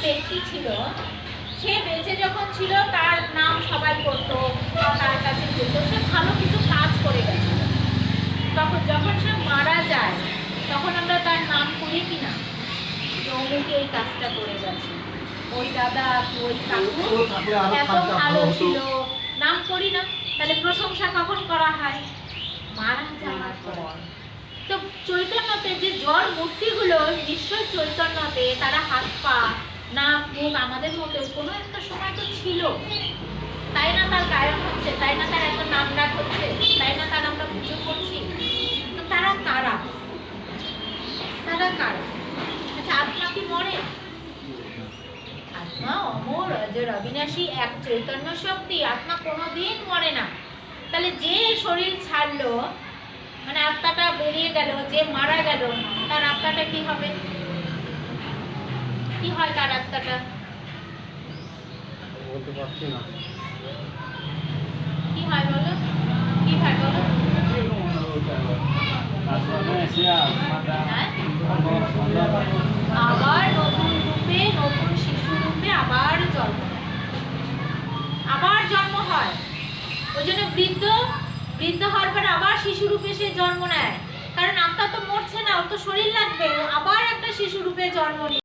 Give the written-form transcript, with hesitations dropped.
ব্যক্তি ছিল, সে বেঁচে যখন ছিল তার নাম সবাই করতো, তার কাছে যেত, সে ভালো কিছু কাজ করে গেছিল। তখন যখন সে মারা যায় তখন আমরা তার নাম করি কিনা, অমুকে এই কাজটা করে গেছে, ওই দাদা ওই কাকু এত ভালো ছিল, নাম করি না? তাহলে প্রশংসা কখন করা হয়? মারা যাওয়ার পর। তো চৈতন্যতে যে জড় মূর্তিগুলো, নিশ্চয় চৈতন্যতে তারা হাত পা নাক মুখ আমাদের মতো কোনো একটা সময় তো ছিল, তাই না? তার গায়ন হচ্ছে, তাই না? তার একটা নাম ডাক হচ্ছে, তাই না? তার আমরা পুজো করছি। তো তারা কারা? তারা কারা? আচ্ছা, আত্মা কি মরে? আত্মা অমর অজর অবিনাশী, এক চৈতন্য শক্তি। আত্মা কোনোদিন মরে না। তাহলে যে শরীর ছাড়লো, মানে আত্মাটা বেরিয়ে গেল, যে মারা গেল, তার আত্মাটা কি হবে? কি হয় তার আত্মাটা? বলতে পারছি না। কি হয় বলো? কি হয় বলো? আবার নতুন রূপে, নতুন শিশু রূপে আবার জন্ম নেয়, আবার জন্ম হয়। ওই জন্য বৃদ্ধ হওয়ার পর আবার শিশু রূপে সে জন্ম নেয়, কারণ আত্মা তো মরছে না, ওর তো শরীর লাগবে, আবার একটা শিশু রূপে জন্ম নেয়।